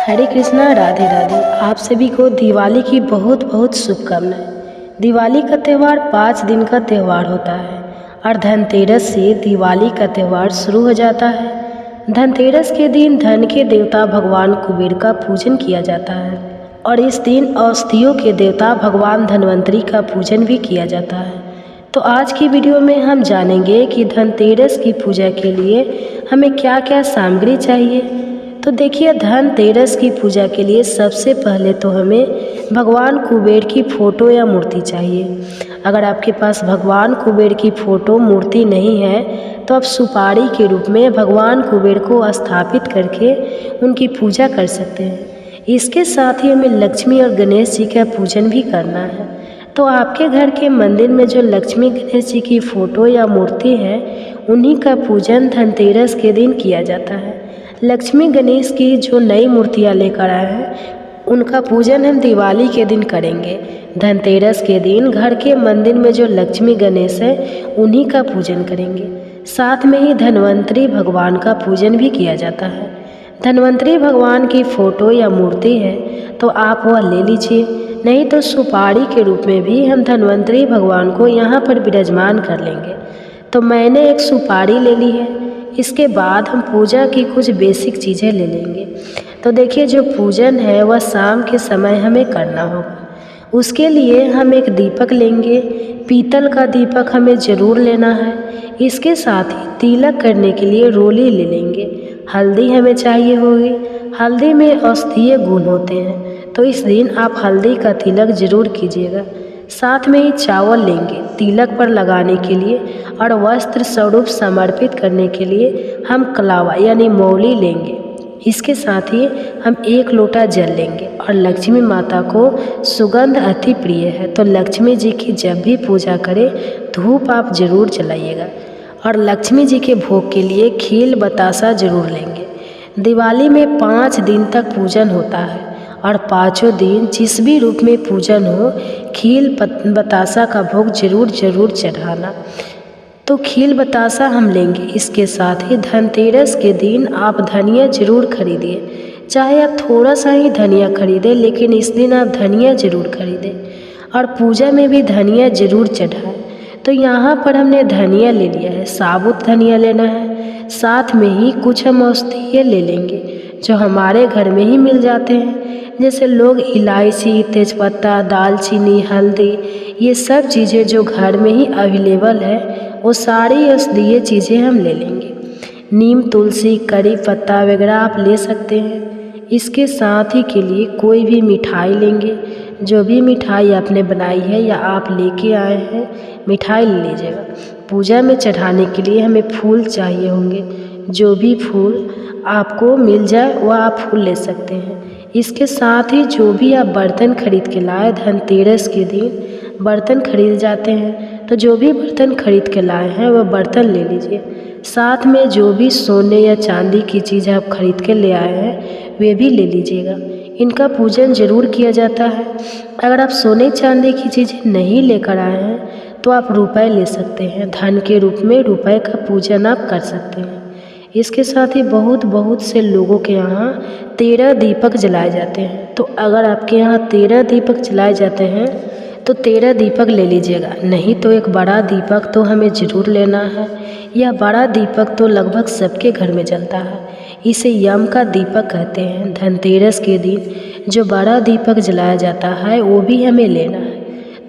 हरे कृष्णा, राधे राधे। आप सभी को दिवाली की बहुत बहुत शुभकामनाएं। दिवाली का त्यौहार 5 दिन का त्यौहार होता है और धनतेरस से दिवाली का त्यौहार शुरू हो जाता है। धनतेरस के दिन धन के देवता भगवान कुबेर का पूजन किया जाता है और इस दिन औषधियों के देवता भगवान धन्वंतरी का पूजन भी किया जाता है। तो आज की वीडियो में हम जानेंगे कि धनतेरस की पूजा के लिए हमें क्या क्या सामग्री चाहिए। तो देखिए, धनतेरस की पूजा के लिए सबसे पहले तो हमें भगवान कुबेर की फ़ोटो या मूर्ति चाहिए। अगर आपके पास भगवान कुबेर की फ़ोटो मूर्ति नहीं है तो आप सुपारी के रूप में भगवान कुबेर को स्थापित करके उनकी पूजा कर सकते हैं। इसके साथ ही हमें लक्ष्मी और गणेश जी का पूजन भी करना है। तो आपके घर के मंदिर में जो लक्ष्मी गणेश जी की फ़ोटो या मूर्ति है उन्हीं का पूजन धनतेरस के दिन किया जाता है। लक्ष्मी गणेश की जो नई मूर्तियाँ लेकर आए हैं उनका पूजन हम दिवाली के दिन करेंगे। धनतेरस के दिन घर के मंदिर में जो लक्ष्मी गणेश है उन्हीं का पूजन करेंगे। साथ में ही धन्वंतरी भगवान का पूजन भी किया जाता है। धन्वंतरी भगवान की फ़ोटो या मूर्ति है तो आप वह ले लीजिए, नहीं तो सुपारी के रूप में भी हम धन्वंतरी भगवान को यहाँ पर विराजमान कर लेंगे। तो मैंने एक सुपारी ले ली है। इसके बाद हम पूजा की कुछ बेसिक चीज़ें ले लेंगे। तो देखिए, जो पूजन है वह शाम के समय हमें करना होगा। उसके लिए हम एक दीपक लेंगे। पीतल का दीपक हमें ज़रूर लेना है। इसके साथ ही तिलक करने के लिए रोली ले लेंगे। हल्दी हमें चाहिए होगी। हल्दी में औषधीय गुण होते हैं तो इस दिन आप हल्दी का तिलक ज़रूर कीजिएगा। साथ में ही चावल लेंगे तिलक पर लगाने के लिए और वस्त्र स्वरूप समर्पित करने के लिए हम कलावा यानी मौली लेंगे। इसके साथ ही हम 1 लोटा जल लेंगे और लक्ष्मी माता को सुगंध अति प्रिय है तो लक्ष्मी जी की जब भी पूजा करें धूप आप ज़रूर जलाइएगा। और लक्ष्मी जी के भोग के लिए खील बतासा ज़रूर लेंगे। दिवाली में 5 दिन तक पूजन होता है और 5 दिन जिस भी रूप में पूजन हो खील बतासा का भोग ज़रूर चढ़ाना। तो खील बतासा हम लेंगे। इसके साथ ही धनतेरस के दिन आप धनिया ज़रूर खरीदिए। चाहे आप थोड़ा सा ही धनिया खरीदें लेकिन इस दिन आप धनिया ज़रूर खरीदें और पूजा में भी धनिया ज़रूर चढ़ाएं। तो यहाँ पर हमने धनिया ले लिया है, साबुत धनिया लेना है। साथ में ही कुछ हम औषधीय ले लेंगे जो हमारे घर में ही मिल जाते हैं, जैसे लोग इलायची, तेज़पत्ता, दालचीनी, हल्दी, ये सब चीज़ें जो घर में ही अवेलेबल है वो सारी औषधीय चीज़ें हम ले लेंगे। नीम, तुलसी, करी पत्ता वगैरह आप ले सकते हैं। इसके साथ ही के लिए कोई भी मिठाई लेंगे। जो भी मिठाई आपने बनाई है या आप लेके आए हैं मिठाई ले लीजिएगा। पूजा में चढ़ाने के लिए हमें फूल चाहिए होंगे। जो भी फूल आपको मिल जाए वह आप फूल ले सकते हैं। इसके साथ ही जो भी आप बर्तन खरीद के लाए, धनतेरस के दिन बर्तन खरीद जाते हैं तो जो भी बर्तन खरीद के लाए हैं वह बर्तन ले लीजिए। साथ में जो भी सोने या चांदी की चीज़ आप खरीद के ले आए हैं वे भी ले लीजिएगा। इनका पूजन ज़रूर किया जाता है। अगर आप सोने चांदी की चीज़ें नहीं लेकर आए हैं तो आप रुपए ले सकते हैं। धन के रूप में रुपए का पूजन आप कर सकते हैं। इसके साथ ही बहुत से लोगों के यहाँ 13 दीपक जलाए जाते हैं। तो अगर आपके यहाँ 13 दीपक जलाए जाते हैं तो 13 दीपक ले लीजिएगा। नहीं तो एक बड़ा दीपक तो हमें ज़रूर लेना है। यह बड़ा दीपक तो लगभग सबके घर में जलता है। इसे यम का दीपक कहते हैं। धनतेरस के दिन जो बड़ा दीपक जलाया जाता है वो भी हमें लेना है।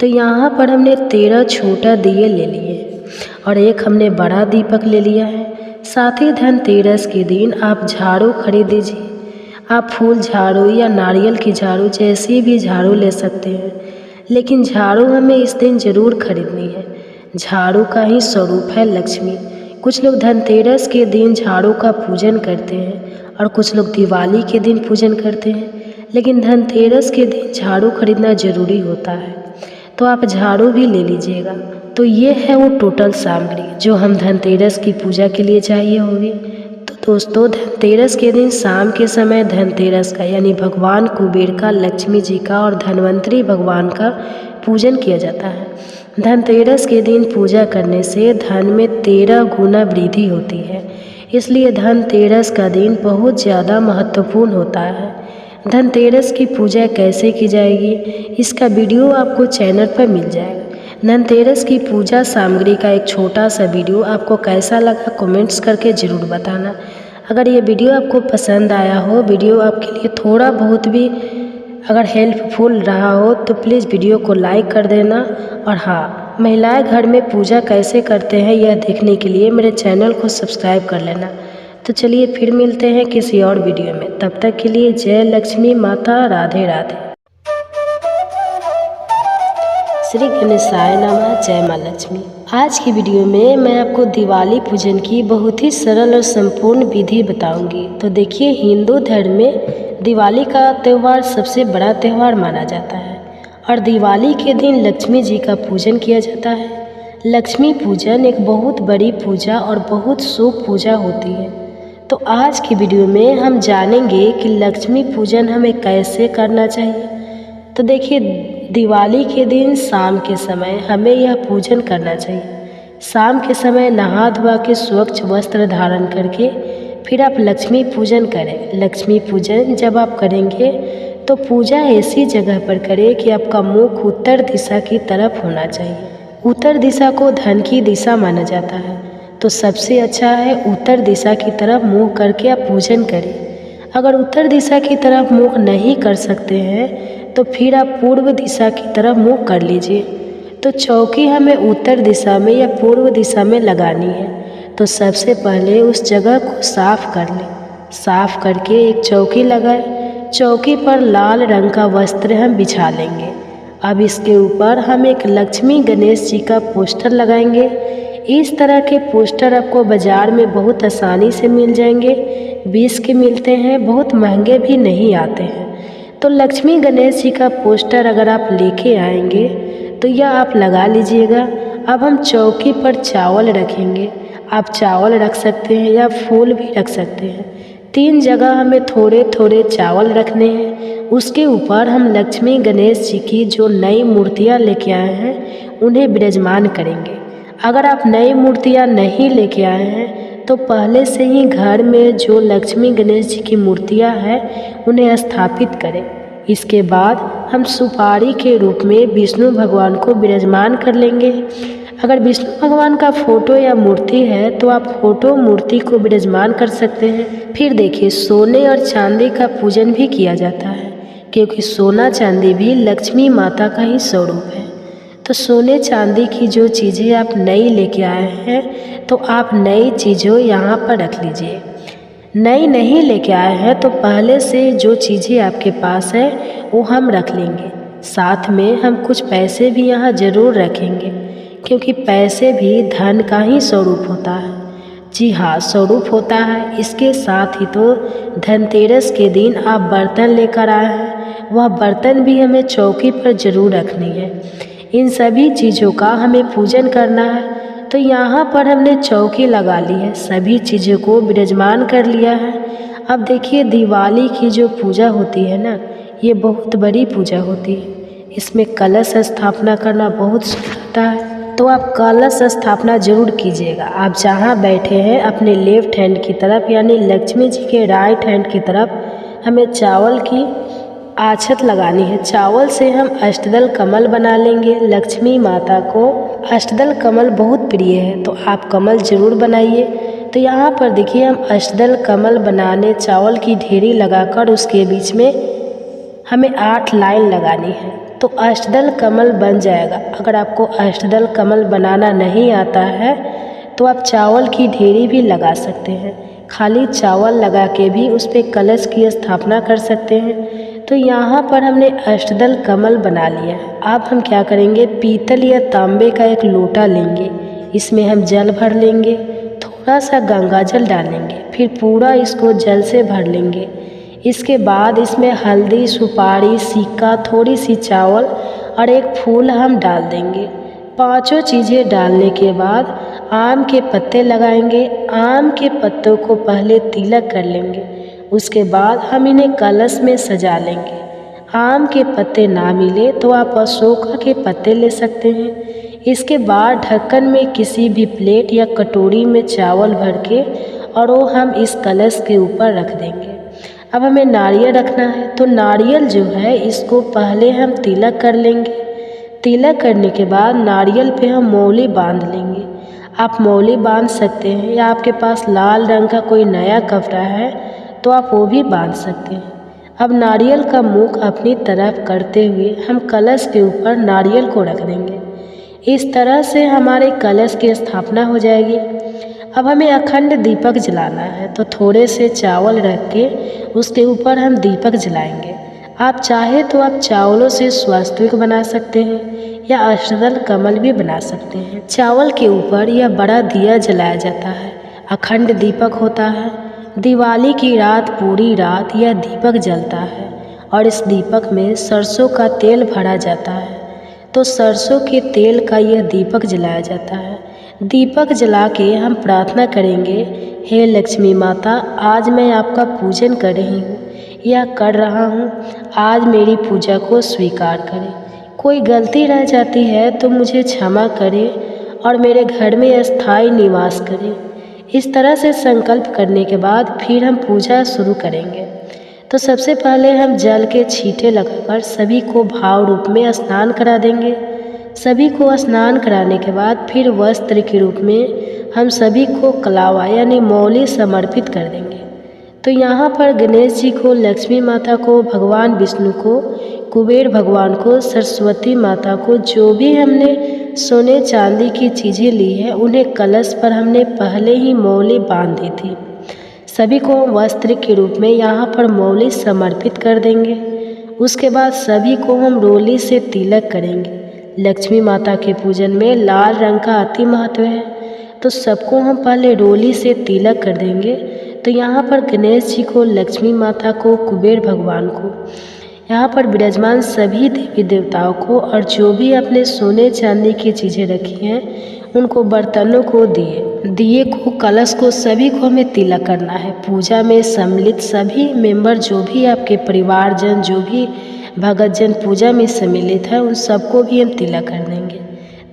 तो यहाँ पर हमने 13 छोटा दिए ले लिए और एक हमने बड़ा दीपक ले लिया है। साथ ही धनतेरस के दिन आप झाड़ू खरीद लीजिए। आप फूल झाड़ू या नारियल की झाड़ू जैसी भी झाड़ू ले सकते हैं, लेकिन झाड़ू हमें इस दिन ज़रूर खरीदनी है। झाड़ू का ही स्वरूप है लक्ष्मी। कुछ लोग धनतेरस के दिन झाड़ू का पूजन करते हैं और कुछ लोग दिवाली के दिन पूजन करते हैं, लेकिन धनतेरस के दिन झाड़ू खरीदना ज़रूरी होता है। तो आप झाड़ू भी ले लीजिएगा। तो ये है वो टोटल सामग्री जो हम धनतेरस की पूजा के लिए चाहिए होगी। तो दोस्तों, धनतेरस के दिन शाम के समय धनतेरस का यानी भगवान कुबेर का, लक्ष्मी जी का और धन्वंतरी भगवान का पूजन किया जाता है। धनतेरस के दिन पूजा करने से धन में 13 गुना वृद्धि होती है। इसलिए धनतेरस का दिन बहुत ज़्यादा महत्वपूर्ण होता है। धनतेरस की पूजा कैसे की जाएगी, इसका वीडियो आपको चैनल पर मिल जाएगा। धनतेरस की पूजा सामग्री का एक छोटा सा वीडियो आपको कैसा लगा कमेंट्स करके ज़रूर बताना। अगर ये वीडियो आपको पसंद आया हो, वीडियो आपके लिए थोड़ा बहुत भी अगर हेल्पफुल रहा हो तो प्लीज़ वीडियो को लाइक कर देना। और हाँ, महिलाएं घर में पूजा कैसे करते हैं यह देखने के लिए मेरे चैनल को सब्सक्राइब कर लेना। तो चलिए फिर मिलते हैं किसी और वीडियो में, तब तक के लिए जय लक्ष्मी माता, राधे राधे। श्री गणेशाय नमः, जय माँ लक्ष्मी। आज की वीडियो में मैं आपको दिवाली पूजन की बहुत ही सरल और संपूर्ण विधि बताऊंगी। तो देखिए, हिंदू धर्म में दिवाली का त्यौहार सबसे बड़ा त्यौहार माना जाता है और दिवाली के दिन लक्ष्मी जी का पूजन किया जाता है। लक्ष्मी पूजन एक बहुत बड़ी पूजा और बहुत शुभ पूजा होती है। तो आज की वीडियो में हम जानेंगे कि लक्ष्मी पूजन हमें कैसे करना चाहिए। तो देखिए, दिवाली के दिन शाम के समय हमें यह पूजन करना चाहिए। शाम के समय नहा धोवा के स्वच्छ वस्त्र धारण करके फिर आप लक्ष्मी पूजन करें। लक्ष्मी पूजन जब आप करेंगे तो पूजा ऐसी जगह पर करें कि आपका मुख उत्तर दिशा की तरफ होना चाहिए। उत्तर दिशा को धन की दिशा माना जाता है, तो सबसे अच्छा है उत्तर दिशा की तरफ मुँह करके आप पूजन करें। अगर उत्तर दिशा की तरफ मुँह नहीं कर सकते हैं तो फिर आप पूर्व दिशा की तरफ मुँह कर लीजिए। तो चौकी हमें उत्तर दिशा में या पूर्व दिशा में लगानी है। तो सबसे पहले उस जगह को साफ कर लें। साफ करके एक चौकी लगाएं। चौकी पर लाल रंग का वस्त्र हम बिछा लेंगे। अब इसके ऊपर हम एक लक्ष्मी गणेश जी का पोस्टर लगाएंगे। इस तरह के पोस्टर आपको बाज़ार में बहुत आसानी से मिल जाएंगे। 20 के मिलते हैं, बहुत महंगे भी नहीं आते हैं। तो लक्ष्मी गणेश जी का पोस्टर अगर आप लेके आएंगे तो यह आप लगा लीजिएगा। अब हम चौकी पर चावल रखेंगे। आप चावल रख सकते हैं या फूल भी रख सकते हैं। 3 जगह हमें थोड़े थोड़े चावल रखने हैं। उसके ऊपर हम लक्ष्मी गणेश जी की जो नई मूर्तियाँ लेके आए हैं उन्हें विराजमान करेंगे। अगर आप नई मूर्तियाँ नहीं लेके आए हैं तो पहले से ही घर में जो लक्ष्मी गणेश जी की मूर्तियाँ हैं उन्हें स्थापित करें। इसके बाद हम सुपारी के रूप में विष्णु भगवान को विराजमान कर लेंगे। अगर विष्णु भगवान का फोटो या मूर्ति है तो आप फोटो मूर्ति को विराजमान कर सकते हैं। फिर देखिए, सोने और चांदी का पूजन भी किया जाता है, क्योंकि सोना चांदी भी लक्ष्मी माता का ही स्वरूप है। तो सोने चांदी की जो चीज़ें आप नई लेके आए हैं तो आप नई चीज़ों यहाँ पर रख लीजिए। नई नहीं लेके आए हैं तो पहले से जो चीज़ें आपके पास है वो हम रख लेंगे। साथ में हम कुछ पैसे भी यहाँ ज़रूर रखेंगे, क्योंकि पैसे भी धन का ही स्वरूप होता है। जी हाँ, स्वरूप होता है। इसके साथ ही तो धनतेरस के दिन आप बर्तन लेकर आए हैं, वह बर्तन भी हमें चौकी पर ज़रूर रखनी है। इन सभी चीज़ों का हमें पूजन करना है। तो यहाँ पर हमने चौकी लगा ली है, सभी चीज़ों को विराजमान कर लिया है। अब देखिए, दिवाली की जो पूजा होती है ना, ये बहुत बड़ी पूजा होती है। इसमें कलश स्थापना करना बहुत शुभ होता है। तो आप कलश स्थापना जरूर कीजिएगा। आप जहाँ बैठे हैं अपने लेफ्ट हैंड की तरफ यानी लक्ष्मी जी के राइट हैंड की तरफ हमें चावल की आछत लगानी है। चावल से हम अष्टदल कमल बना लेंगे। लक्ष्मी माता को अष्टदल कमल बहुत प्रिय है, तो आप कमल जरूर बनाइए। तो यहाँ पर देखिए, हम अष्टदल कमल बनाने चावल की ढेरी लगाकर उसके बीच में हमें 8 लाइन लगानी है, तो अष्टदल कमल बन जाएगा। अगर आपको अष्टदल कमल बनाना नहीं आता है तो आप चावल की ढेरी भी लगा सकते हैं। खाली चावल लगा के भी उस पर कलश की स्थापना कर सकते हैं। तो यहाँ पर हमने अष्टदल कमल बना लिया। अब हम क्या करेंगे, पीतल या तांबे का एक लोटा लेंगे। इसमें हम जल भर लेंगे, थोड़ा सा गंगा जल डालेंगे, फिर पूरा इसको जल से भर लेंगे। इसके बाद इसमें हल्दी, सुपारी, सिक्का, थोड़ी सी चावल और एक फूल हम डाल देंगे। 5 चीज़ें डालने के बाद आम के पत्ते लगाएंगे। आम के पत्तों को पहले तिलक कर लेंगे, उसके बाद हम इन्हें कलश में सजा लेंगे। आम के पत्ते ना मिले तो आप अशोका के पत्ते ले सकते हैं। इसके बाद ढक्कन में किसी भी प्लेट या कटोरी में चावल भर के और वो हम इस कलश के ऊपर रख देंगे। अब हमें नारियल रखना है, तो नारियल जो है इसको पहले हम तिलक कर लेंगे। तिलक करने के बाद नारियल पे हम मौली बांध लेंगे। आप मौली बांध सकते हैं, या आपके पास लाल रंग का कोई नया कपड़ा है तो आप वो भी बांध सकते हैं। अब नारियल का मुख अपनी तरफ करते हुए हम कलश के ऊपर नारियल को रख देंगे। इस तरह से हमारे कलश की स्थापना हो जाएगी। अब हमें अखंड दीपक जलाना है, तो थोड़े से चावल रख के उसके ऊपर हम दीपक जलाएंगे। आप चाहे तो आप चावलों से स्वास्तिक बना सकते हैं या अष्टदल कमल भी बना सकते हैं। चावल के ऊपर यह बड़ा दिया जलाया जाता है, अखंड दीपक होता है। दिवाली की रात पूरी रात यह दीपक जलता है और इस दीपक में सरसों का तेल भरा जाता है, तो सरसों के तेल का यह दीपक जलाया जाता है। दीपक जला के हम प्रार्थना करेंगे, हे लक्ष्मी माता, आज मैं आपका पूजन कर रही हूँ या कर रहा हूँ, आज मेरी पूजा को स्वीकार करें। कोई गलती रह जाती है तो मुझे क्षमा करें और मेरे घर में अस्थायी निवास करें। इस तरह से संकल्प करने के बाद फिर हम पूजा शुरू करेंगे। तो सबसे पहले हम जल के छींटे लगाकर सभी को भाव रूप में स्नान करा देंगे। सभी को स्नान कराने के बाद फिर वस्त्र के रूप में हम सभी को कलावा यानी मौली समर्पित कर देंगे। तो यहाँ पर गणेश जी को, लक्ष्मी माता को, भगवान विष्णु को, कुबेर भगवान को, सरस्वती माता को, जो भी हमने सोने चांदी की चीज़ें ली है उन्हें कलश पर हमने पहले ही मौली बांध दी थी। सभी को वस्त्र के रूप में यहाँ पर मौली समर्पित कर देंगे। उसके बाद सभी को हम रोली से तिलक करेंगे। लक्ष्मी माता के पूजन में लाल रंग का अति महत्व है, तो सबको हम पहले रोली से तिलक कर देंगे। तो यहाँ पर गणेश जी को, लक्ष्मी माता को, कुबेर भगवान को, यहाँ पर विराजमान सभी देवी देवताओं को और जो भी अपने सोने चांदी की चीज़ें रखी हैं उनको, बर्तनों को, दिए को, कलश को, सभी को हमें तिलक करना है। पूजा में सम्मिलित सभी मेंबर, जो भी आपके परिवारजन, जो भी भगतजन पूजा में सम्मिलित है, उन सबको भी हम तिलक कर देंगे।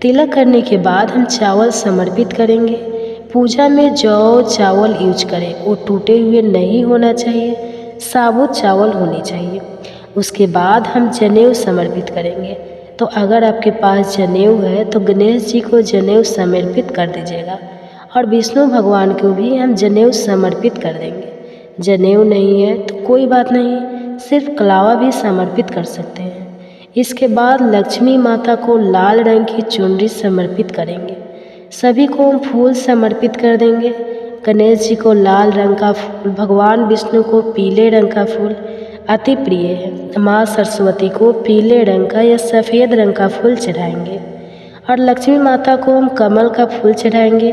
तिलक करने के बाद हम चावल समर्पित करेंगे। पूजा में जौ चावल यूज करें, वो टूटे हुए नहीं होना चाहिए, साबुत चावल होने चाहिए। उसके बाद हम जनेऊ समर्पित करेंगे। तो अगर आपके पास जनेऊ है तो गणेश जी को जनेऊ समर्पित कर दीजिएगा और विष्णु भगवान को भी हम जनेऊ समर्पित कर देंगे। जनेऊ नहीं है तो कोई बात नहीं, सिर्फ कलावा भी समर्पित कर सकते हैं। इसके बाद लक्ष्मी माता को लाल रंग की चुनरी समर्पित करेंगे। सभी को हम फूल समर्पित कर देंगे। गणेश जी को लाल रंग का फूल, भगवान विष्णु को पीले रंग का फूल अति प्रिय है। माँ सरस्वती को पीले रंग का या सफ़ेद रंग का फूल चढ़ाएंगे और लक्ष्मी माता को हम कमल का फूल चढ़ाएंगे।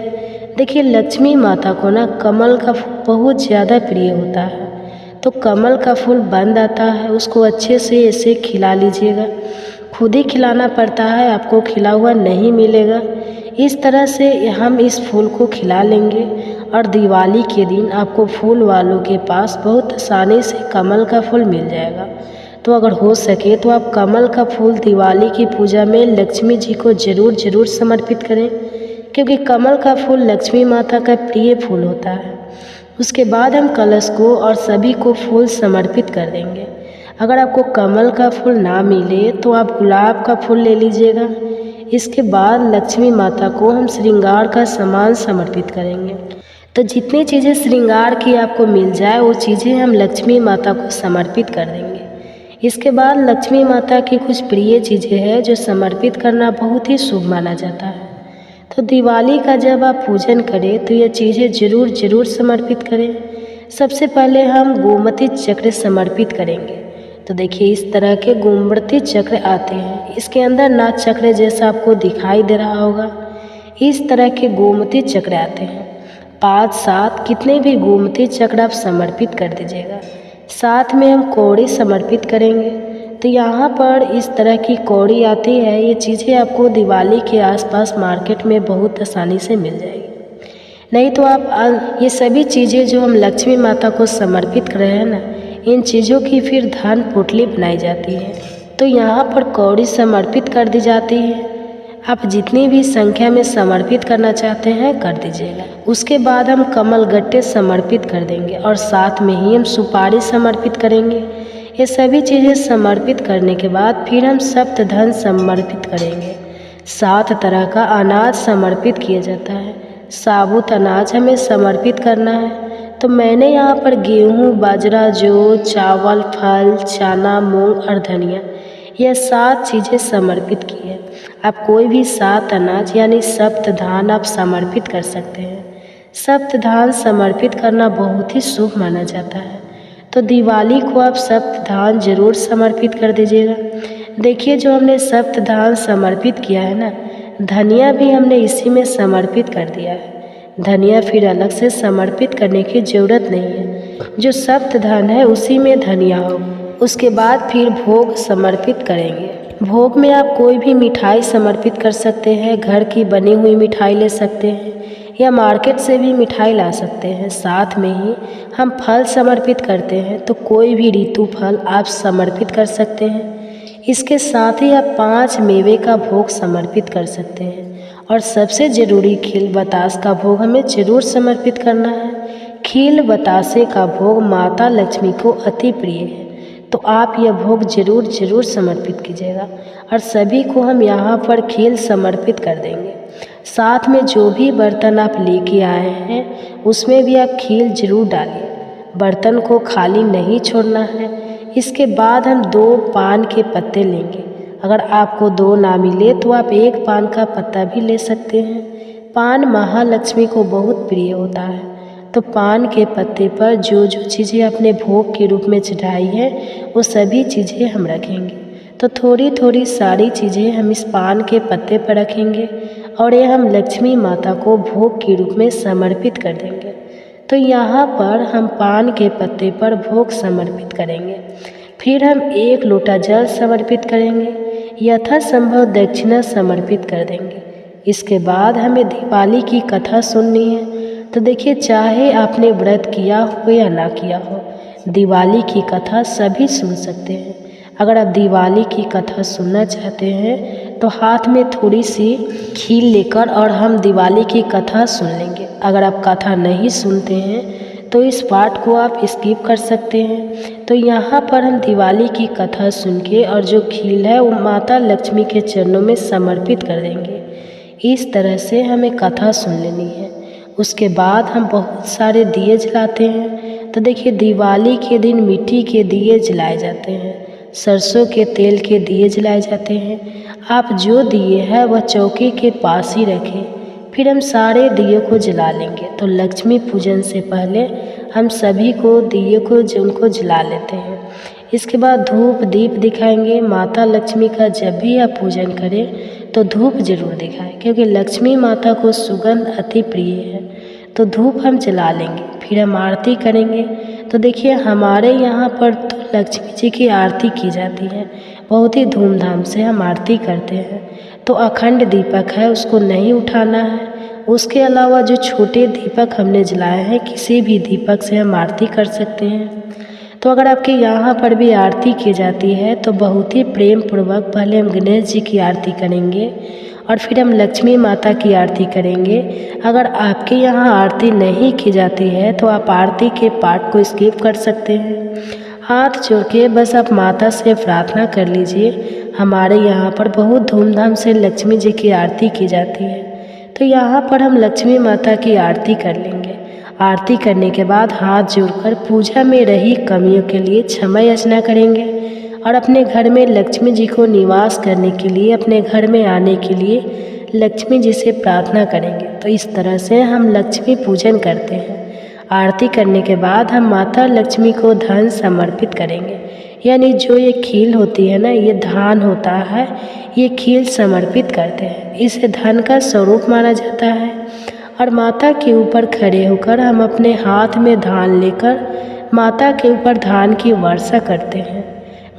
देखिए, लक्ष्मी माता को ना कमल का फूल बहुत ज़्यादा प्रिय होता है, तो कमल का फूल बंद आता है, उसको अच्छे से ऐसे खिला लीजिएगा। खुद ही खिलाना पड़ता है, आपको खिला हुआ नहीं मिलेगा। इस तरह से हम इस फूल को खिला लेंगे और दिवाली के दिन आपको फूल वालों के पास बहुत आसानी से कमल का फूल मिल जाएगा। तो अगर हो सके तो आप कमल का फूल दिवाली की पूजा में लक्ष्मी जी को ज़रूर समर्पित करें, क्योंकि कमल का फूल लक्ष्मी माता का प्रिय फूल होता है। उसके बाद हम कलश को और सभी को फूल समर्पित कर देंगे। अगर आपको कमल का फूल ना मिले तो आप गुलाब का फूल ले लीजिएगा। इसके बाद लक्ष्मी माता को हम श्रृंगार का सामान समर्पित करेंगे। तो जितनी चीज़ें श्रृंगार की आपको मिल जाए वो चीज़ें हम लक्ष्मी माता को समर्पित कर देंगे। इसके बाद लक्ष्मी माता की कुछ प्रिय चीज़ें हैं जो समर्पित करना बहुत ही शुभ माना जाता है। तो दिवाली का जब आप पूजन करें तो ये चीज़ें ज़रूर समर्पित करें। सबसे पहले हम गोमती चक्र समर्पित करेंगे। तो देखिए, इस तरह के गोमती चक्र आते हैं, इसके अंदर नाग चक्र जैसा आपको दिखाई दे रहा होगा। इस तरह के गोमती चक्र आते हैं। 5-7 कितने भी गोमती चक्र आप समर्पित कर दीजिएगा। साथ में हम कौड़ी समर्पित करेंगे। तो यहाँ पर इस तरह की कौड़ी आती है, ये चीज़ें आपको दिवाली के आसपास मार्केट में बहुत आसानी से मिल जाएगी। नहीं तो आप ये सभी चीज़ें जो हम लक्ष्मी माता को समर्पित कर रहे हैं ना, इन चीज़ों की फिर धन पोटली बनाई जाती है। तो यहाँ पर कौड़ी समर्पित कर दी जाती है। आप जितनी भी संख्या में समर्पित करना चाहते हैं कर दीजिएगा। उसके बाद हम कमल गट्टे समर्पित कर देंगे और साथ में ही हम सुपारी समर्पित करेंगे। ये सभी चीज़ें समर्पित करने के बाद फिर हम सप्त धन समर्पित करेंगे। 7 तरह का अनाज समर्पित किया जाता है। साबुत अनाज हमें समर्पित करना है। तो मैंने यहाँ पर गेहूँ, बाजरा, जौ, चावल, फल, चना, मूंग और धनिया, यह 7 चीज़ें समर्पित की है। आप कोई भी 7 अनाज यानी सप्त धान आप समर्पित कर सकते हैं। सप्त धान समर्पित करना बहुत ही शुभ माना जाता है। तो दिवाली को आप सप्त धान जरूर समर्पित कर दीजिएगा। देखिए, जो हमने सप्त धान समर्पित किया है ना, धनिया भी हमने इसी में समर्पित कर दिया है। धनिया फिर अलग से समर्पित करने की ज़रूरत नहीं है, जो सप्त धान है उसी में धनिया हो। उसके बाद फिर भोग समर्पित करेंगे। भोग में आप कोई भी मिठाई समर्पित कर सकते हैं। घर की बनी हुई मिठाई ले सकते हैं या मार्केट से भी मिठाई ला सकते हैं। साथ में ही हम फल समर्पित करते हैं, तो कोई भी ऋतु फल आप समर्पित कर सकते हैं। इसके साथ ही आप 5 मेवे का भोग समर्पित कर सकते हैं। और सबसे ज़रूरी खील बतास का भोग हमें ज़रूर समर्पित करना है। खील बतासे का भोग माता लक्ष्मी को अति प्रिय है, तो आप यह भोग जरूर समर्पित कीजिएगा। और सभी को हम यहाँ पर खील समर्पित कर देंगे। साथ में जो भी बर्तन आप लेके आए हैं उसमें भी आप खील जरूर डालिए। बर्तन को खाली नहीं छोड़ना है। इसके बाद हम 2 पान के पत्ते लेंगे। अगर आपको 2 ना मिले तो आप 1 पान का पत्ता भी ले सकते हैं। पान महालक्ष्मी को बहुत प्रिय होता है, तो पान के पत्ते पर जो जो चीज़ें अपने भोग के रूप में चढ़ाई है वो सभी चीज़ें हम रखेंगे। तो थोड़ी थोड़ी सारी चीज़ें हम इस पान के पत्ते पर रखेंगे और ये हम लक्ष्मी माता को भोग के रूप में समर्पित कर देंगे। तो यहाँ पर हम पान के पत्ते पर भोग समर्पित करेंगे। फिर हम 1 लोटा जल समर्पित करेंगे। यथासंभव दक्षिणा समर्पित कर देंगे। इसके बाद हमें दिवाली की कथा सुननी है। तो देखिए, चाहे आपने व्रत किया हो या ना किया हो, दिवाली की कथा सभी सुन सकते हैं। अगर आप दिवाली की कथा सुनना चाहते हैं तो हाथ में थोड़ी सी खील लेकर और हम दिवाली की कथा सुन लेंगे। अगर आप कथा नहीं सुनते हैं तो इस पार्ट को आप स्किप कर सकते हैं। तो यहाँ पर हम दिवाली की कथा सुन के और जो खील है वो माता लक्ष्मी के चरणों में समर्पित कर देंगे। इस तरह से हमें कथा सुन लेनी है। उसके बाद हम बहुत सारे दिए जलाते हैं। तो देखिए, दिवाली के दिन मिट्टी के दिए जलाए जाते हैं, सरसों के तेल के दिए जलाए जाते हैं। आप जो दिए है वह चौकी के पास ही रखें। फिर हम सारे दिए को जला लेंगे। तो लक्ष्मी पूजन से पहले हम सभी को दिए को उनको जला लेते हैं। इसके बाद धूप दीप दिखाएंगे। माता लक्ष्मी का जब भी आप पूजन करें तो धूप जरूर दिखाएं, क्योंकि लक्ष्मी माता को सुगंध अति प्रिय है। तो धूप हम जला लेंगे। फिर हम आरती करेंगे। तो देखिए, हमारे यहाँ पर तो लक्ष्मी जी की आरती की जाती है। बहुत ही धूमधाम से हम आरती करते हैं। तो अखंड दीपक है, उसको नहीं उठाना है। उसके अलावा जो छोटे दीपक हमने जलाए हैं, किसी भी दीपक से हम आरती कर सकते हैं। तो अगर आपके यहाँ पर भी आरती की जाती है तो बहुत ही प्रेम पूर्वक पहले हम गणेश जी की आरती करेंगे और फिर हम लक्ष्मी माता की आरती करेंगे। अगर आपके यहाँ आरती नहीं की जाती है तो आप आरती के पार्ट को स्किप कर सकते हैं। हाथ जोड़ के बस आप माता से प्रार्थना कर लीजिए। हमारे यहाँ पर बहुत धूमधाम से लक्ष्मी जी की आरती की जाती है। तो यहाँ पर हम लक्ष्मी माता की आरती कर लेंगे। आरती करने के बाद हाथ जोड़कर पूजा में रही कमियों के लिए क्षमा याचना करेंगे और अपने घर में लक्ष्मी जी को निवास करने के लिए, अपने घर में आने के लिए लक्ष्मी जी से प्रार्थना करेंगे। तो इस तरह से हम लक्ष्मी पूजन करते हैं। आरती करने के बाद हम माता लक्ष्मी को धन समर्पित करेंगे, यानी जो ये खील होती है ना, ये धान होता है, ये खील समर्पित करते हैं। इसे धन का स्वरूप माना जाता है। और माता के ऊपर खड़े होकर हम अपने हाथ में धान लेकर माता के ऊपर धान की वर्षा करते हैं।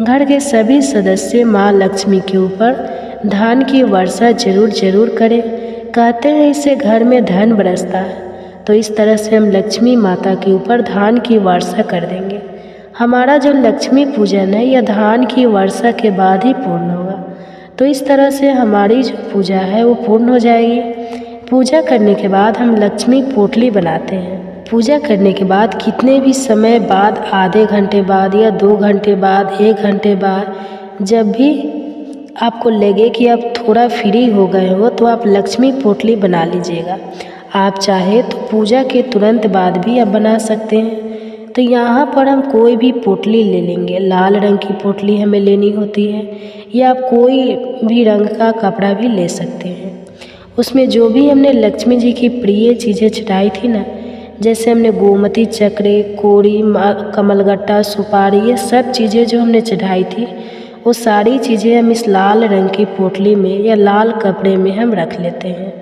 घर के सभी सदस्य माँ लक्ष्मी के ऊपर धान की वर्षा जरूर करें। कहते हैं इससे घर में धन बरसता है। तो इस तरह से हम लक्ष्मी माता के ऊपर धान की वर्षा कर देंगे। हमारा जो लक्ष्मी पूजन है यह धान की वर्षा के बाद ही पूर्ण होगा। तो इस तरह से हमारी जो पूजा है वो पूर्ण हो जाएगी। पूजा करने के बाद हम लक्ष्मी पोटली बनाते हैं। पूजा करने के बाद कितने भी समय बाद, आधे घंटे बाद या 2 घंटे बाद, 1 घंटे बाद, जब भी आपको लगे कि आप थोड़ा फ्री हो गए हो तो आप लक्ष्मी पोटली बना लीजिएगा। आप चाहे तो पूजा के तुरंत बाद भी आप बना सकते हैं। तो यहाँ पर हम कोई भी पोटली ले लेंगे। लाल रंग की पोटली हमें लेनी होती है या आप कोई भी रंग का कपड़ा भी ले सकते हैं। उसमें जो भी हमने लक्ष्मी जी की प्रिय चीज़ें चढ़ाई थी ना, जैसे हमने गोमती चक्र, कोड़ी, कमलगट्टा, सुपारी, ये सब चीज़ें जो हमने चढ़ाई थी वो सारी चीज़ें हम इस लाल रंग की पोटली में या लाल कपड़े में हम रख लेते हैं।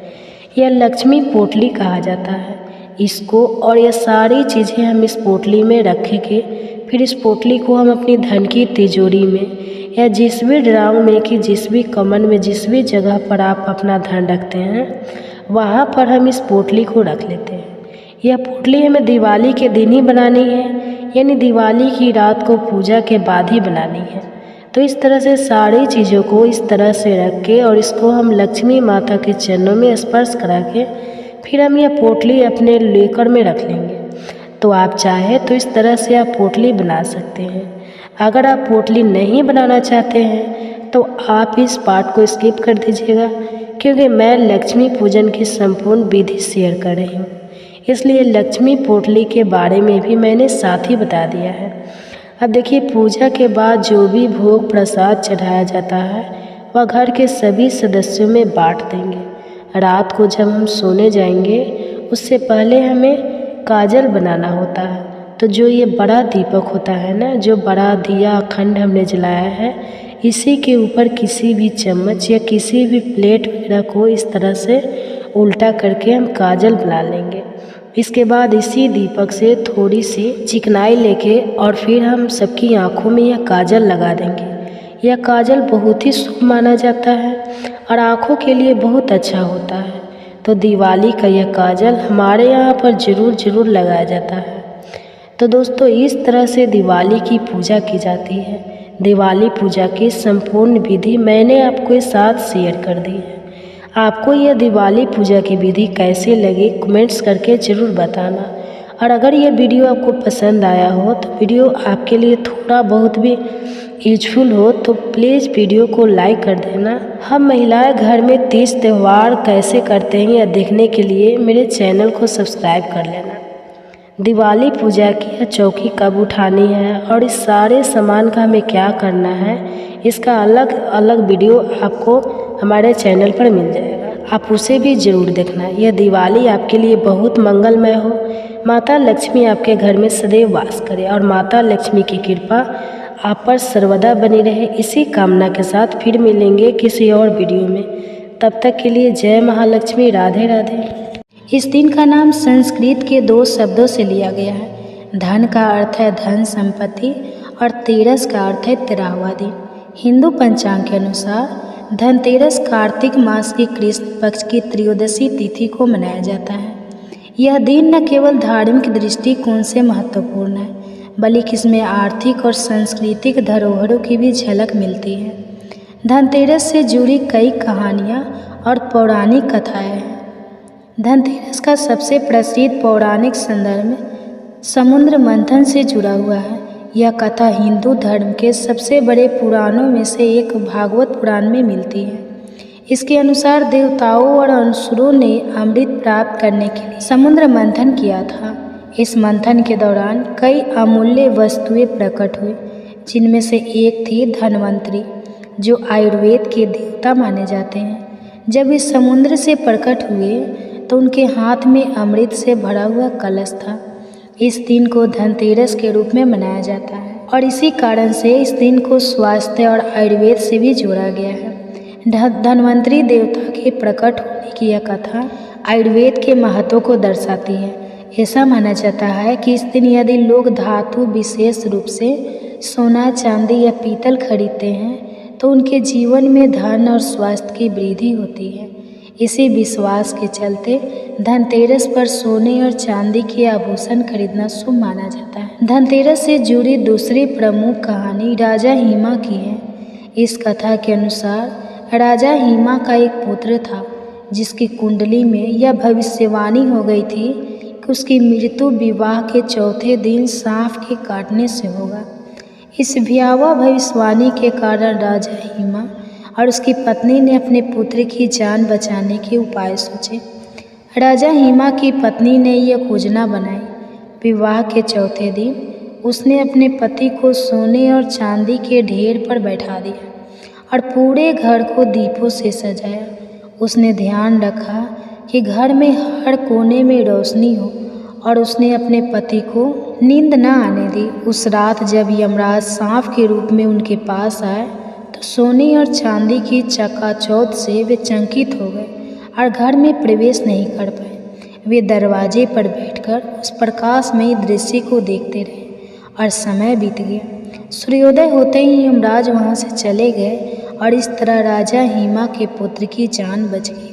यह लक्ष्मी पोटली कहा जाता है इसको। और ये सारी चीज़ें हम इस पोटली में रखेंगे। फिर इस पोटली को हम अपनी धन की तिजोरी में या जिस भी ड्राम में कि जिस भी कमन में, जिस भी जगह पर आप अपना धन रखते हैं वहाँ पर हम इस पोटली को रख लेते हैं। यह पोटली हमें दिवाली के दिन ही बनानी है, यानी दिवाली की रात को पूजा के बाद ही बनानी है। तो इस तरह से सारी चीज़ों को इस तरह से रख के और इसको हम लक्ष्मी माता के चरणों में स्पर्श करा के फिर हम यह पोटली अपने लेकर में रख लेंगे। तो आप चाहे तो इस तरह से आप पोटली बना सकते हैं। अगर आप पोटली नहीं बनाना चाहते हैं तो आप इस पार्ट को स्किप कर दीजिएगा, क्योंकि मैं लक्ष्मी पूजन की संपूर्ण विधि शेयर कर रही हूँ, इसलिए लक्ष्मी पोटली के बारे में भी मैंने साथ ही बता दिया है। अब देखिए, पूजा के बाद जो भी भोग प्रसाद चढ़ाया जाता है वह घर के सभी सदस्यों में बांट देंगे। रात को जब हम सोने जाएंगे उससे पहले हमें काजल बनाना होता है। तो जो ये बड़ा दीपक होता है ना, जो बड़ा दिया अखंड हमने जलाया है, इसी के ऊपर किसी भी चम्मच या किसी भी प्लेट वगैरह को इस तरह से उल्टा करके हम काजल बना लेंगे। इसके बाद इसी दीपक से थोड़ी सी चिकनाई लेके और फिर हम सबकी आँखों में यह काजल लगा देंगे। यह काजल बहुत ही शुभ माना जाता है और आँखों के लिए बहुत अच्छा होता है। तो दिवाली का यह काजल हमारे यहाँ पर ज़रूर लगाया जाता है। तो दोस्तों, इस तरह से दिवाली की पूजा की जाती है। दिवाली पूजा की संपूर्ण विधि मैंने आपके साथ शेयर कर दी है। आपको यह दिवाली पूजा की विधि कैसे लगी कमेंट्स करके ज़रूर बताना। और अगर यह वीडियो आपको पसंद आया हो, तो वीडियो आपके लिए थोड़ा बहुत भी यूजफुल हो तो प्लीज़ वीडियो को लाइक कर देना। हम महिलाएं घर में तीज त्यौहार कैसे करते हैं यह देखने के लिए मेरे चैनल को सब्सक्राइब कर लेना। दिवाली पूजा की यह चौकी कब उठानी है और इस सारे सामान का हमें क्या करना है, इसका अलग अलग वीडियो आपको हमारे चैनल पर मिल जाएगा। आप उसे भी ज़रूर देखना। यह दिवाली आपके लिए बहुत मंगलमय हो। माता लक्ष्मी आपके घर में सदैव वास करे और माता लक्ष्मी की कृपा आप पर सर्वदा बनी रहे। इसी कामना के साथ फिर मिलेंगे किसी और वीडियो में। तब तक के लिए जय महालक्ष्मी, राधे राधे। इस दिन का नाम संस्कृत के 2 शब्दों से लिया गया है। धन का अर्थ है धन संपत्ति और तेरस का अर्थ है 13वां दिन। हिंदू पंचांग के अनुसार धनतेरस कार्तिक मास की कृष्ण पक्ष की त्रयोदशी तिथि को मनाया जाता है। यह दिन न केवल धार्मिक दृष्टिकोण से महत्वपूर्ण है, बल्कि इसमें आर्थिक और सांस्कृतिक धरोहरों की भी झलक मिलती है। धनतेरस से जुड़ी कई कहानियाँ और पौराणिक कथाएँ हैं। धनतेरस का सबसे प्रसिद्ध पौराणिक संदर्भ समुद्र मंथन से जुड़ा हुआ है। यह कथा हिंदू धर्म के सबसे बड़े पुराणों में से एक भागवत पुराण में मिलती है। इसके अनुसार देवताओं और असुरों ने अमृत प्राप्त करने के लिए समुद्र मंथन किया था। इस मंथन के दौरान कई अमूल्य वस्तुएं प्रकट हुई, जिनमें से एक थी धन्वंतरी, जो आयुर्वेद के देवता माने जाते हैं। जब इस समुद्र से प्रकट हुए तो उनके हाथ में अमृत से भरा हुआ कलश था। इस दिन को धनतेरस के रूप में मनाया जाता है और इसी कारण से इस दिन को स्वास्थ्य और आयुर्वेद से भी जोड़ा गया है। धन्वंतरी देवता के प्रकट होने की यह कथा आयुर्वेद के महत्व को दर्शाती है। ऐसा माना जाता है कि इस दिन यदि लोग धातु, विशेष रूप से सोना, चांदी या पीतल खरीदते हैं तो उनके जीवन में धन और स्वास्थ्य की वृद्धि होती है। इसी विश्वास के चलते धनतेरस पर सोने और चांदी के आभूषण खरीदना शुभ माना जाता है। धनतेरस से जुड़ी दूसरी प्रमुख कहानी राजा हिमा की है। इस कथा के अनुसार राजा हिमा का एक पुत्र था जिसकी कुंडली में यह भविष्यवाणी हो गई थी कि उसकी मृत्यु विवाह के चौथे दिन सांप के काटने से होगा। इस भयावह भविष्यवाणी के कारण राजा हिमा और उसकी पत्नी ने अपने पुत्र की जान बचाने के उपाय सोचे। राजा हिमा की पत्नी ने यह योजना बनाई। विवाह के चौथे दिन उसने अपने पति को सोने और चांदी के ढेर पर बैठा दिया और पूरे घर को दीपों से सजाया। उसने ध्यान रखा कि घर में हर कोने में रोशनी हो और उसने अपने पति को नींद न आने दी। उस रात जब यमराज सांप के रूप में उनके पास आए तो सोने और चांदी की चकाचौंध से वे चकित हो गए और घर में प्रवेश नहीं कर पाए। वे दरवाजे पर बैठकर उस प्रकाशमयी दृश्य को देखते रहे और समय बीत गया। सूर्योदय होते ही यमराज वहाँ से चले गए और इस तरह राजा हिमा के पुत्र की जान बच गई।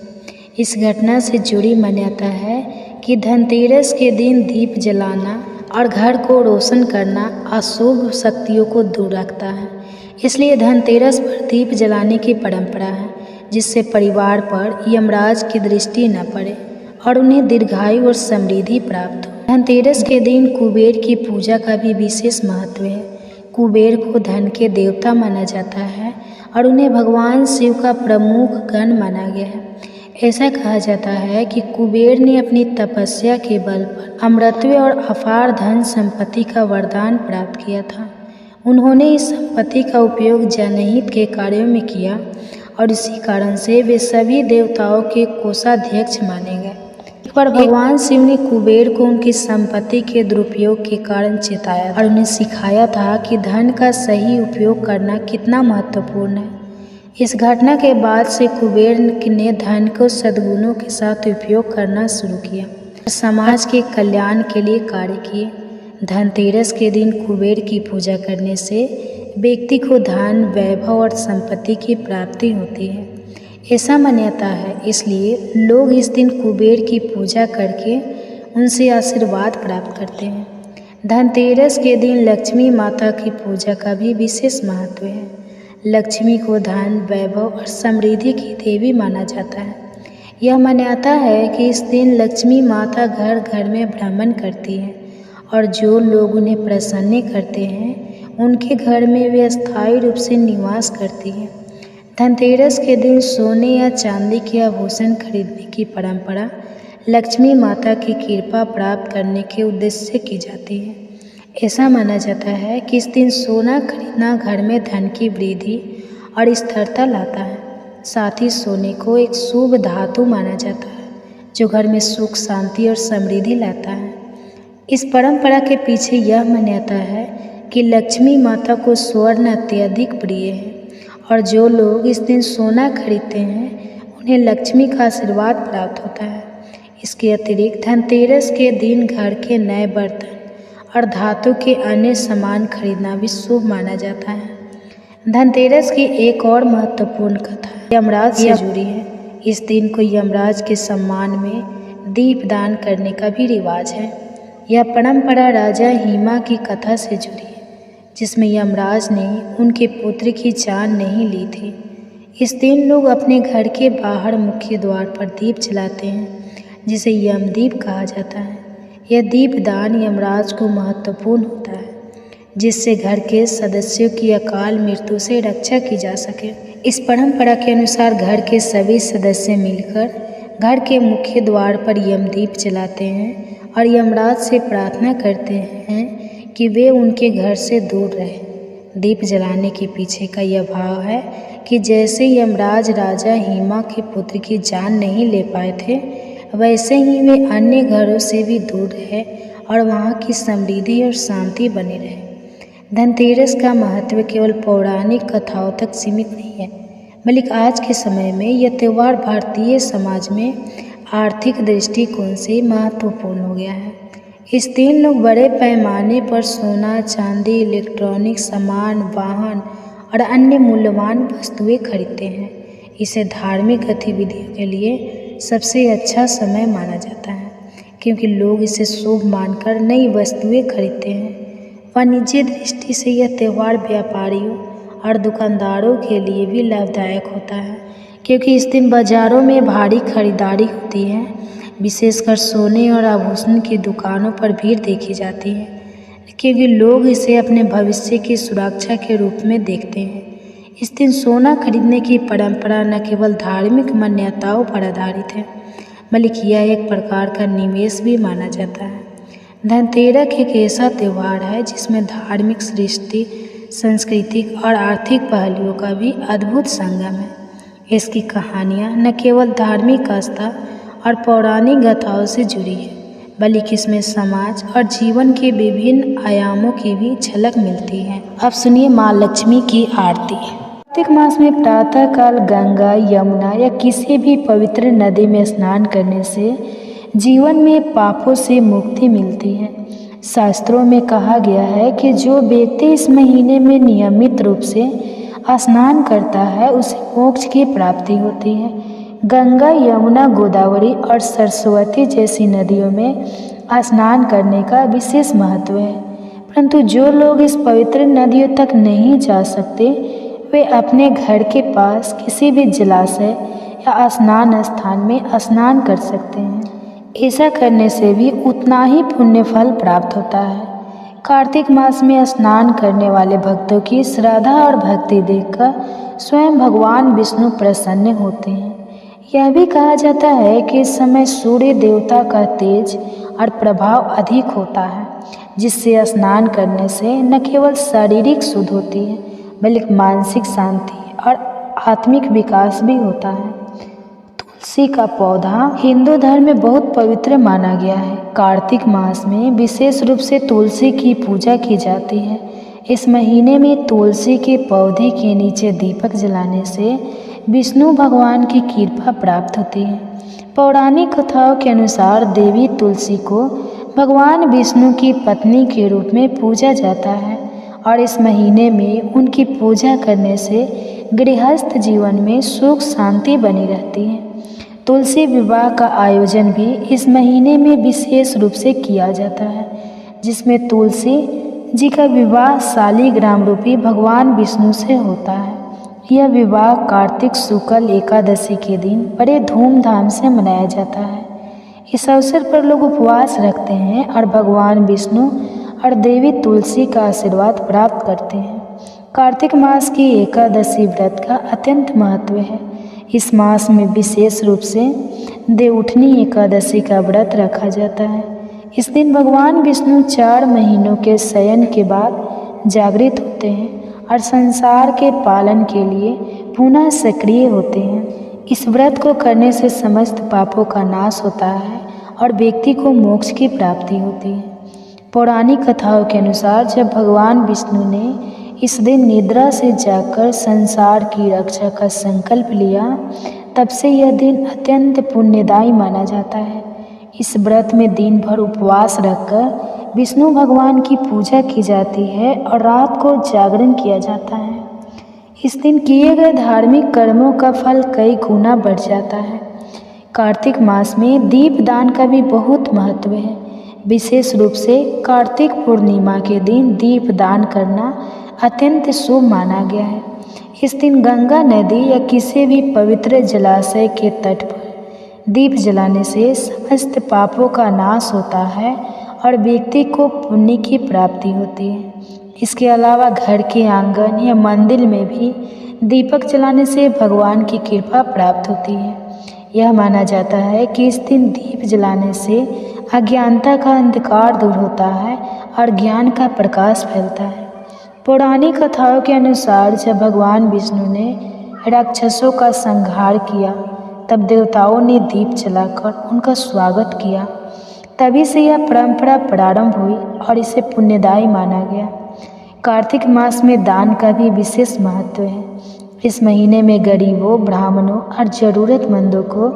इस घटना से जुड़ी मान्यता है कि धनतेरस के दिन दीप जलाना और घर को रोशन करना अशुभ शक्तियों को दूर रखता है। इसलिए धनतेरस पर दीप जलाने की परंपरा है, जिससे परिवार पर यमराज की दृष्टि न पड़े और उन्हें दीर्घायु और समृद्धि प्राप्त हो। धनतेरस के दिन कुबेर की पूजा का भी विशेष महत्व है। कुबेर को धन के देवता माना जाता है और उन्हें भगवान शिव का प्रमुख गण माना गया है। ऐसा कहा जाता है कि कुबेर ने अपनी तपस्या के बल पर अमरत्व और अपार धन संपत्ति का वरदान प्राप्त किया था। उन्होंने इस संपत्ति का उपयोग जनहित के कार्यों में किया और इसी कारण से वे सभी देवताओं के कोषाध्यक्ष माने गए। पर भगवान शिव ने कुबेर को उनकी संपत्ति के दुरुपयोग के कारण चेताया और उन्हें सिखाया था कि धन का सही उपयोग करना कितना महत्वपूर्ण है। इस घटना के बाद से कुबेर ने धन को सद्गुणों के साथ उपयोग करना शुरू किया और समाज के कल्याण के लिए कार्य किए। धनतेरस के दिन कुबेर की पूजा करने से व्यक्ति को धन, वैभव और संपत्ति की प्राप्ति होती है, ऐसा मान्यता है। इसलिए लोग इस दिन कुबेर की पूजा करके उनसे आशीर्वाद प्राप्त करते हैं। धनतेरस के दिन लक्ष्मी माता की पूजा का भी विशेष महत्व है। लक्ष्मी को धन, वैभव और समृद्धि की देवी माना जाता है। यह मान्यता है कि इस दिन लक्ष्मी माता घर घर में भ्रमण करती है और जो लोग उन्हें प्रसन्न करते हैं उनके घर में वे अस्थायी रूप से निवास करती है। धनतेरस के दिन सोने या चांदी के आभूषण खरीदने की परंपरा लक्ष्मी माता की कृपा प्राप्त करने के उद्देश्य से की जाती है। ऐसा माना जाता है कि इस दिन सोना खरीदना घर में धन की वृद्धि और स्थिरता लाता है। साथ ही सोने को एक शुभ धातु माना जाता है जो घर में सुख, शांति और समृद्धि लाता है। इस परंपरा के पीछे यह मान्यता है कि लक्ष्मी माता को स्वर्ण अत्यधिक प्रिय है और जो लोग इस दिन सोना खरीदते हैं उन्हें लक्ष्मी का आशीर्वाद प्राप्त होता है। इसके अतिरिक्त धनतेरस के दिन घर के नए बर्तन और धातु के अन्य सामान खरीदना भी शुभ माना जाता है। धनतेरस की एक और महत्वपूर्ण कथा यमराज से जुड़ी है। इस दिन को यमराज के सम्मान में दीप दान करने का भी रिवाज है। यह परंपरा राजा हिमा की कथा से जुड़ी है, जिसमें यमराज ने उनके पुत्र की जान नहीं ली थी। इस दिन लोग अपने घर के बाहर मुख्य द्वार पर दीप जलाते हैं, जिसे यमदीप कहा जाता है। यह दीपदान यमराज को महत्वपूर्ण होता है, जिससे घर के सदस्यों की अकाल मृत्यु से रक्षा की जा सके। इस परंपरा के अनुसार घर के सभी सदस्य मिलकर घर के मुख्य द्वार पर यमदीप जलाते हैं और यमराज से प्रार्थना करते हैं कि वे उनके घर से दूर रहें। दीप जलाने के पीछे का यह भाव है कि जैसे यमराज राजा हिमा के पुत्र की जान नहीं ले पाए थे, वैसे ही वे अन्य घरों से भी दूर रहे और वहाँ की समृद्धि और शांति बनी रहे। धनतेरस का महत्व केवल पौराणिक कथाओं तक सीमित नहीं है, बल्कि आज के समय में यह त्यौहार भारतीय समाज में आर्थिक दृष्टिकोण से महत्वपूर्ण हो गया है। इस दिन लोग बड़े पैमाने पर सोना, चांदी, इलेक्ट्रॉनिक सामान, वाहन और अन्य मूल्यवान वस्तुएं खरीदते हैं। इसे धार्मिक गतिविधियों के लिए सबसे अच्छा समय माना जाता है, क्योंकि लोग इसे शुभ मानकर नई वस्तुएं खरीदते हैं। वाणिज्य दृष्टि से यह त्यौहार व्यापारियों और दुकानदारों के लिए भी लाभदायक होता है, क्योंकि इस दिन बाज़ारों में भारी खरीदारी होती है। विशेषकर सोने और आभूषण की दुकानों पर भीड़ देखी जाती है, क्योंकि लोग इसे अपने भविष्य की सुरक्षा के रूप में देखते हैं। इस दिन सोना खरीदने की परंपरा न केवल धार्मिक मान्यताओं पर आधारित है, बल्कि यह एक प्रकार का निवेश भी माना जाता है। धनतेरस एक ऐसा त्यौहार है जिसमें धार्मिक, सृष्टि, सांस्कृतिक और आर्थिक पहलुओं का भी अद्भुत संगम है। इसकी कहानियाँ न केवल धार्मिक आस्था और पौराणिक गाथाओं से जुड़ी है, बल्कि इसमें समाज और जीवन के विभिन्न आयामों की भी झलक मिलती है। अब सुनिए माँ लक्ष्मी की आरती। कार्तिक मास में प्रातःकाल गंगा, यमुना या किसी भी पवित्र नदी में स्नान करने से जीवन में पापों से मुक्ति मिलती है। शास्त्रों में कहा गया है कि जो व्यक्ति इस महीने में नियमित रूप से स्नान करता है उसे मोक्ष की प्राप्ति होती है। गंगा, यमुना, गोदावरी और सरस्वती जैसी नदियों में स्नान करने का विशेष महत्व है, परंतु जो लोग इस पवित्र नदियों तक नहीं जा सकते वे अपने घर के पास किसी भी जलाशय या स्नान स्थान में स्नान कर सकते हैं। ऐसा करने से भी उतना ही पुण्य फल प्राप्त होता है। कार्तिक मास में स्नान करने वाले भक्तों की श्रद्धा और भक्ति देखकर स्वयं भगवान विष्णु प्रसन्न होते हैं। यह भी कहा जाता है कि इस समय सूर्य देवता का तेज और प्रभाव अधिक होता है, जिससे स्नान करने से न केवल शारीरिक शुद्ध होती है, बल्कि मानसिक शांति और आत्मिक विकास भी होता है। तुलसी का पौधा हिंदू धर्म में बहुत पवित्र माना गया है। कार्तिक मास में विशेष रूप से तुलसी की पूजा की जाती है। इस महीने में तुलसी के पौधे के नीचे दीपक जलाने से विष्णु भगवान की कृपा प्राप्त होती है। पौराणिक कथाओं के अनुसार देवी तुलसी को भगवान विष्णु की पत्नी के रूप में पूजा जाता है और इस महीने में उनकी पूजा करने से गृहस्थ जीवन में सुख शांति बनी रहती है। तुलसी विवाह का आयोजन भी इस महीने में विशेष रूप से किया जाता है, जिसमें तुलसी जी का विवाह शालिग्राम रूपी भगवान विष्णु से होता है। यह विवाह कार्तिक शुक्ल एकादशी के दिन बड़े धूमधाम से मनाया जाता है। इस अवसर पर लोग उपवास रखते हैं और भगवान विष्णु और देवी तुलसी का आशीर्वाद प्राप्त करते हैं। कार्तिक मास की एकादशी व्रत का अत्यंत महत्व है। इस मास में विशेष रूप से देवउठनी एकादशी का व्रत रखा जाता है। इस दिन भगवान विष्णु 4 महीनों के शयन के बाद जागृत होते हैं और संसार के पालन के लिए पुनः सक्रिय होते हैं। इस व्रत को करने से समस्त पापों का नाश होता है और व्यक्ति को मोक्ष की प्राप्ति होती है। पौराणिक कथाओं के अनुसार जब भगवान विष्णु ने इस दिन निद्रा से जागकर संसार की रक्षा का संकल्प लिया, तब से यह दिन अत्यंत पुण्यदायी माना जाता है। इस व्रत में दिन भर उपवास रखकर विष्णु भगवान की पूजा की जाती है और रात को जागरण किया जाता है। इस दिन किए गए धार्मिक कर्मों का फल कई गुना बढ़ जाता है। कार्तिक मास में दीप दान का भी बहुत महत्व है। विशेष रूप से कार्तिक पूर्णिमा के दिन दीप दान करना अत्यंत शुभ माना गया है। इस दिन गंगा नदी या किसी भी पवित्र जलाशय के तट पर दीप जलाने से समस्त पापों का नाश होता है और व्यक्ति को पुण्य की प्राप्ति होती है। इसके अलावा घर के आंगन या मंदिर में भी दीपक जलाने से भगवान की कृपा प्राप्त होती है। यह माना जाता है कि इस दिन दीप जलाने से अज्ञानता का अंधकार दूर होता है और ज्ञान का प्रकाश फैलता है। पौराणिक कथाओं के अनुसार जब भगवान विष्णु ने राक्षसों का संहार किया, तब देवताओं ने दीप जलाकर उनका स्वागत किया। तभी से यह परंपरा प्रारंभ हुई और इसे पुण्यदायी माना गया। कार्तिक मास में दान का भी विशेष महत्व है। इस महीने में गरीबों, ब्राह्मणों और ज़रूरतमंदों को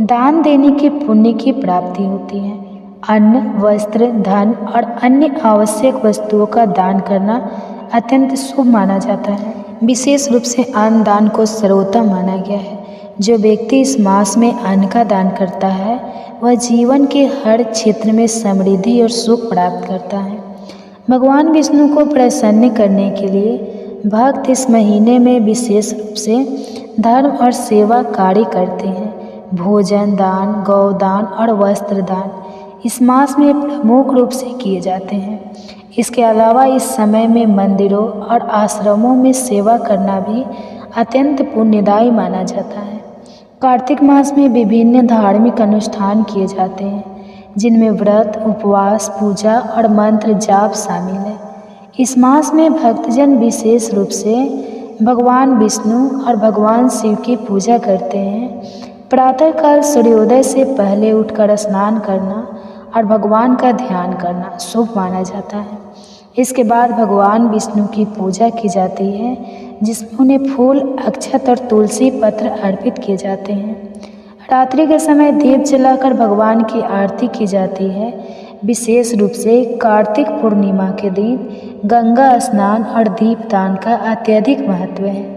दान देने के पुण्य की प्राप्ति होती है। अन्न, वस्त्र, धन और अन्य आवश्यक वस्तुओं का दान करना अत्यंत शुभ माना जाता है। विशेष रूप से अन्न दान को सर्वोत्तम माना गया है। जो व्यक्ति इस मास में अन्न का दान करता है वह जीवन के हर क्षेत्र में समृद्धि और सुख प्राप्त करता है। भगवान विष्णु को प्रसन्न करने के लिए भक्त इस महीने में विशेष रूप से धर्म और सेवा कार्य करते हैं। भोजन दान, गौदान और वस्त्र दान इस मास में प्रमुख रूप से किए जाते हैं। इसके अलावा इस समय में मंदिरों और आश्रमों में सेवा करना भी अत्यंत पुण्यदायी माना जाता है। कार्तिक मास में विभिन्न धार्मिक अनुष्ठान किए जाते हैं, जिनमें व्रत, उपवास, पूजा और मंत्र जाप शामिल है। इस मास में भक्तजन विशेष रूप से भगवान विष्णु और भगवान शिव की पूजा करते हैं। प्रातःकाल सूर्योदय से पहले उठकर स्नान करना और भगवान का ध्यान करना शुभ माना जाता है। इसके बाद भगवान विष्णु की पूजा की जाती है, जिसमें उन्हें फूल, अक्षत और तुलसी पत्र अर्पित किए जाते हैं। रात्रि के समय दीप जलाकर भगवान की आरती की जाती है। विशेष रूप से कार्तिक पूर्णिमा के दिन गंगा स्नान और दीपदान का अत्यधिक महत्व है।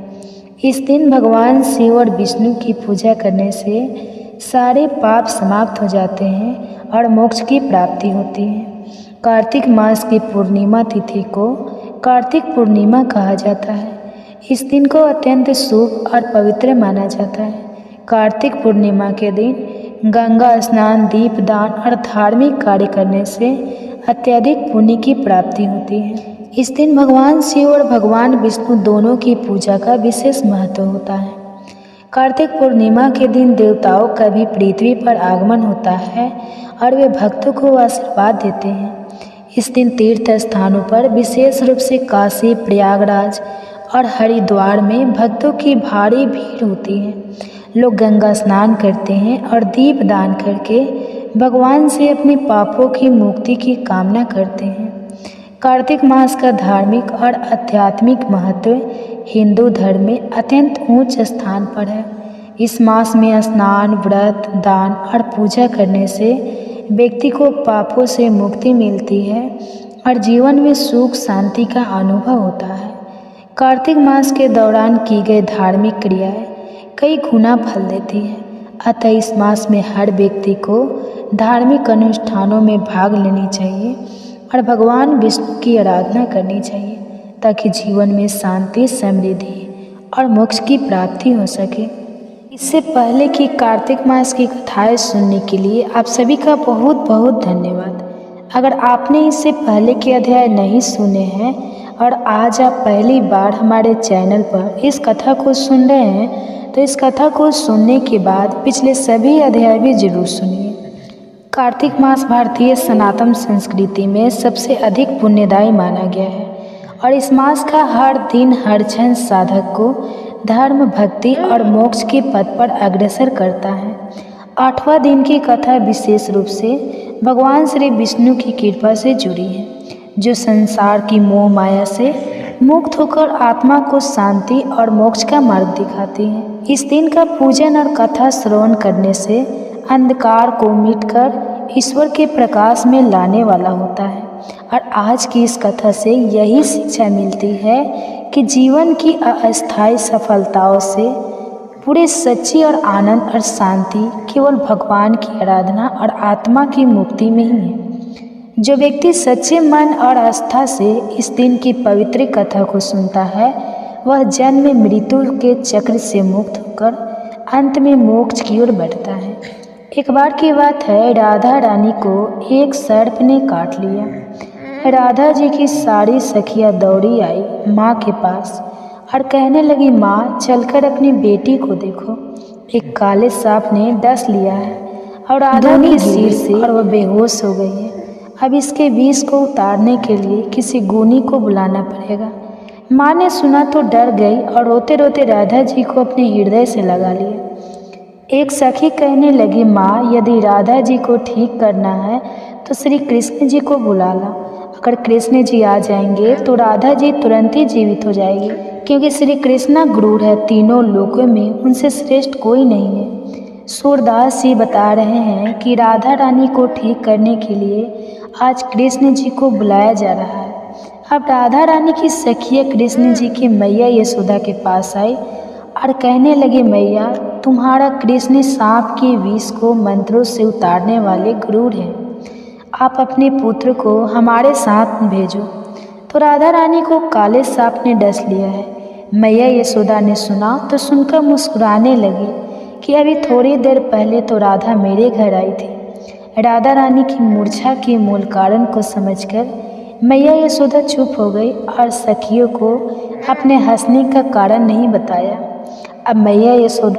इस दिन भगवान शिव और विष्णु की पूजा करने से सारे पाप समाप्त हो जाते हैं और मोक्ष की प्राप्ति होती है। कार्तिक मास की पूर्णिमा तिथि को कार्तिक पूर्णिमा कहा जाता है। इस दिन को अत्यंत शुभ और पवित्र माना जाता है। कार्तिक पूर्णिमा के दिन गंगा स्नान, दीपदान और धार्मिक कार्य करने से अत्यधिक पुण्य की प्राप्ति होती है। इस दिन भगवान शिव और भगवान विष्णु दोनों की पूजा का विशेष महत्व होता है। कार्तिक पूर्णिमा के दिन देवताओं का भी पृथ्वी पर आगमन होता है और वे भक्तों को आशीर्वाद देते हैं। इस दिन तीर्थ स्थानों पर विशेष रूप से काशी, प्रयागराज और हरिद्वार में भक्तों की भारी भीड़ होती है। लोग गंगा स्नान करते हैं और दीप दान करके भगवान से अपने पापों की मुक्ति की कामना करते हैं। कार्तिक मास का धार्मिक और आध्यात्मिक महत्व हिंदू धर्म में अत्यंत उच्च स्थान पर है। इस मास में स्नान, व्रत, दान और पूजा करने से व्यक्ति को पापों से मुक्ति मिलती है और जीवन में सुख शांति का अनुभव होता है। कार्तिक मास के दौरान की गई धार्मिक क्रियाएं कई गुना फल देती हैं। अतः इस मास में हर व्यक्ति को धार्मिक अनुष्ठानों में भाग लेनी चाहिए और भगवान विष्णु की आराधना करनी चाहिए, ताकि जीवन में शांति, समृद्धि और मोक्ष की प्राप्ति हो सके। इससे पहले कि कार्तिक मास की कथाएं सुनने के लिए आप सभी का बहुत बहुत धन्यवाद। अगर आपने इससे पहले के अध्याय नहीं सुने हैं और आज आप पहली बार हमारे चैनल पर इस कथा को सुन रहे हैं, तो इस कथा को सुनने के बाद पिछले सभी अध्याय भी जरूर सुनिए। कार्तिक मास भारतीय सनातन संस्कृति में सबसे अधिक पुण्यदायी माना गया है और इस मास का हर दिन, हर क्षण साधक को धर्म, भक्ति और मोक्ष के पथ पर अग्रसर करता है। 8वां दिन की कथा विशेष रूप से भगवान श्री विष्णु की कृपा से जुड़ी है, जो संसार की मोह माया से मुक्त होकर आत्मा को शांति और मोक्ष का मार्ग दिखाती है। इस दिन का पूजन और कथा श्रवण करने से अंधकार को मिटकर ईश्वर के प्रकाश में लाने वाला होता है। और आज की इस कथा से यही शिक्षा मिलती है कि जीवन की अस्थायी सफलताओं से पूरे सच्ची और आनंद और शांति केवल भगवान की आराधना और आत्मा की मुक्ति में ही है। जो व्यक्ति सच्चे मन और आस्था से इस दिन की पवित्र कथा को सुनता है, वह जन्म मृत्यु के चक्र से मुक्त होकर अंत में मोक्ष की ओर बढ़ता है। एक बार की बात है, राधा रानी को एक सर्प ने काट लिया। राधा जी की सारी सखियाँ दौड़ी आई माँ के पास और कहने लगी, माँ चलकर अपनी बेटी को देखो, एक काले सांप ने डस लिया है और राधा के सिर से और वह बेहोश हो गई है। अब इसके विष को उतारने के लिए किसी गुनी को बुलाना पड़ेगा। माँ ने सुना तो डर गई और रोते रोते राधा जी को अपने हृदय से लगा लिया। एक सखी कहने लगी, माँ यदि राधा जी को ठीक करना है तो श्री कृष्ण जी को बुला ला। अगर कृष्ण जी आ जाएंगे तो राधा जी तुरंत ही जीवित हो जाएगी, क्योंकि श्री कृष्णा गुरु है, तीनों लोकों में उनसे श्रेष्ठ कोई नहीं है। सूरदास जी बता रहे हैं कि राधा रानी को ठीक करने के लिए आज कृष्ण जी को बुलाया जा रहा है। अब राधा रानी की सखिया कृष्ण जी की मैया यशोदा के पास आई और कहने लगे, मैया तुम्हारा कृष्ण सांप के विष को मंत्रों से उतारने वाले गुरु हैं, आप अपने पुत्र को हमारे साथ भेजो। तो राधा रानी को काले सांप ने डस लिया है। मैया यशोदा ने सुना तो सुनकर मुस्कुराने लगी कि अभी थोड़ी देर पहले तो राधा मेरे घर आई थी। राधा रानी की मूर्छा के मूल कारण को समझकर मैया यशोदा चुप हो गई और सखियों को अपने हंसने का कारण नहीं बताया। अब मैया यशोदा